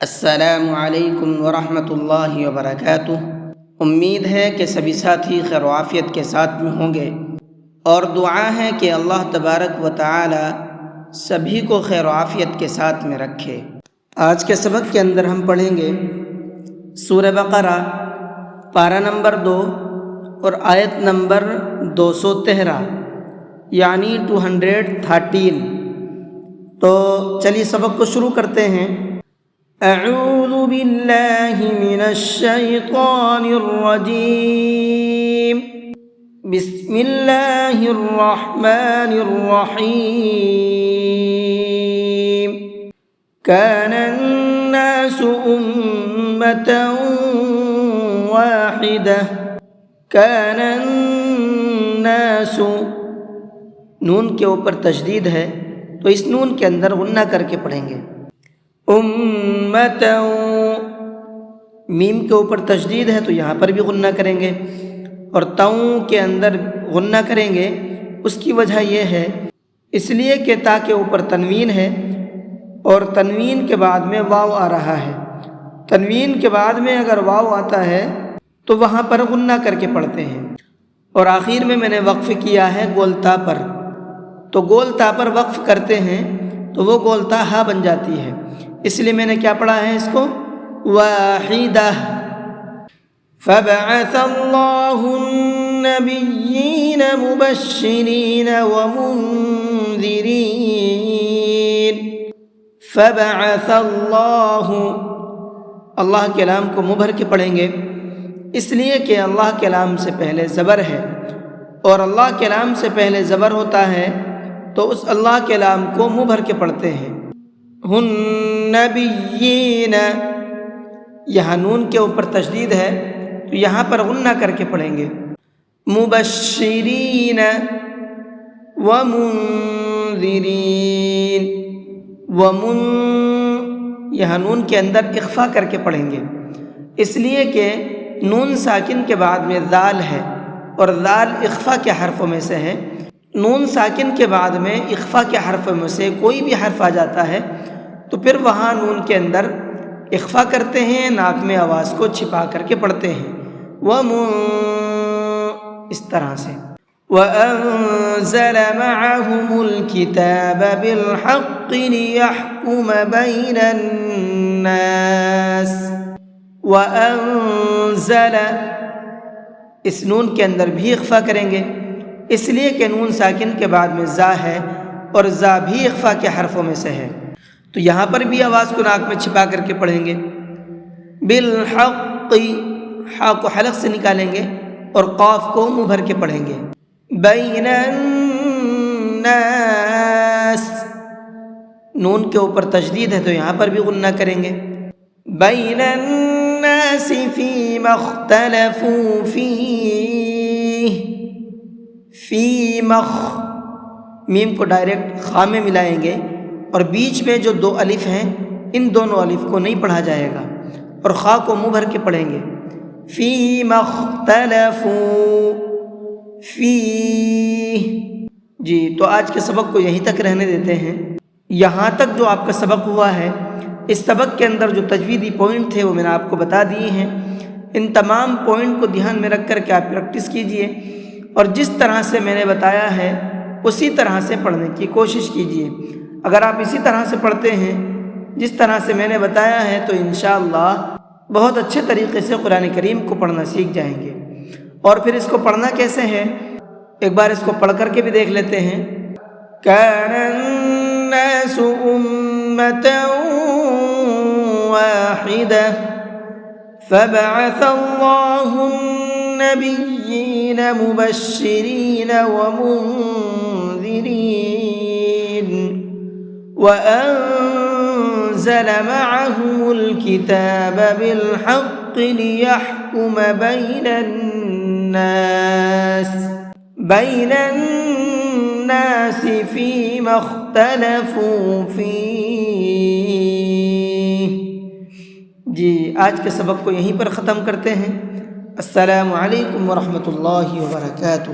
السلام علیکم ورحمۃ اللہ وبرکاتہ۔ امید ہے کہ سبھی ساتھی خیر و عافیت کے ساتھ میں ہوں گے، اور دعا ہے کہ اللہ تبارک و تعالی سبھی کو خیر و عافیت کے ساتھ میں رکھے۔ آج کے سبق کے اندر ہم پڑھیں گے سورہ بقرہ پارہ نمبر 2 اور آیت نمبر 213 یعنی 213۔ تو چلیے سبق کو شروع کرتے ہیں۔ اعوذ باللہ من الشیطان الرجیم، بسم اللہ الرحمن الرحیم۔ کان الناس امة واحدة، کان الناس، نون کے اوپر تشدید ہے تو اس نون کے اندر غنہ کر کے پڑھیں گے۔ امۃ، میم کے اوپر تشدید ہے تو یہاں پر بھی غنہ کریں گے، اور تاؤں کے اندر غنہ کریں گے۔ اس کی وجہ یہ ہے اس لیے کہ تا کے اوپر تنوین ہے اور تنوین کے بعد میں واو آ رہا ہے۔ تنوین کے بعد میں اگر واو آتا ہے تو وہاں پر غنہ کر کے پڑھتے ہیں، اور آخر میں نے وقف کیا ہے گولتا پر، تو گولتا پر وقف کرتے ہیں تو وہ گولتا ہا بن جاتی ہے، اس لیے میں نے کیا پڑھا ہے اس کو واحدہ۔ فبعث اللہ النبیین مبشرین ومنذرین۔ فبعث اللہ، اللہ کے لام کو مبھر کے پڑھیں گے اس لیے کہ اللہ کے لام سے پہلے زبر ہے، اور اللہ کے لام سے پہلے زبر ہوتا ہے تو اس اللہ کے لام کو مبھر کے پڑھتے ہیں۔ النبیین، یہاں نون کے اوپر تشدید ہے تو یہاں پر غنہ کر کے پڑھیں گے۔ مبشرین ومنذرین، یہاں نون کے اندر اخفا کر کے پڑھیں گے، اس لیے کہ نون ساکن کے بعد میں ذال ہے، اور ذال اخفا کے حرفوں میں سے ہے۔ نون ساکن کے بعد میں اخفا کے حرفوں میں سے کوئی بھی حرف آ جاتا ہے تو پھر وہاں نون کے اندر اخفا کرتے ہیں، ناک میں آواز کو چھپا کر کے پڑھتے ہیں، اس طرح سے۔ وَأَنزَلَ مَعَهُمُ الْكِتَابَ بِالْحَقِّ لِيَحْكُمَ بَيْنَ النَّاسِ۔ وَأَنزَلَ، اس نون کے اندر بھی اخفا کریں گے اس لیے کہ نون ساکن کے بعد میں زا ہے، اور زا بھی اخفا کے حرفوں میں سے ہے، تو یہاں پر بھی آواز کو ناک میں چھپا کر کے پڑھیں گے۔ بالحق، حا کو حلق سے نکالیں گے اور قاف کو مبھر کے پڑھیں گے۔ بین الناس، نون کے اوپر تشدید ہے تو یہاں پر بھی غنہ کریں گے۔ بین الناس فیما اختلفوا فیہ، فیما، میم کو ڈائریکٹ خا میں ملائیں گے، اور بیچ میں جو دو الف ہیں ان دونوں الف کو نہیں پڑھا جائے گا، اور خا کو منہ بھر کے پڑھیں گے۔ فیما اختلفوا فیہ۔ جی تو آج کے سبق کو یہیں تک رہنے دیتے ہیں۔ یہاں تک جو آپ کا سبق ہوا ہے، اس سبق کے اندر جو تجویدی پوائنٹ تھے وہ میں نے آپ کو بتا دیے ہیں۔ ان تمام پوائنٹ کو دھیان میں رکھ کر کے آپ پریکٹس کیجئے، اور جس طرح سے میں نے بتایا ہے اسی طرح سے پڑھنے کی کوشش کیجئے۔ اگر آپ اسی طرح سے پڑھتے ہیں جس طرح سے میں نے بتایا ہے تو انشاءاللہ بہت اچھے طریقے سے قرآن کریم کو پڑھنا سیکھ جائیں گے۔ اور پھر اس کو پڑھنا کیسے ہے، ایک بار اس کو پڑھ کر کے بھی دیکھ لیتے ہیں۔ کان الناس امۃ واحدہ، فبعث اللہ النبیین مبشرین ومنذرین، وأنزل معهم الكتاب بالحق ليحكم بين الناس فيما اختلفوا فيه۔ جی آج کے سبق کو یہیں پر ختم کرتے ہیں۔ السلام علیکم ورحمۃ اللہ وبرکاتہ۔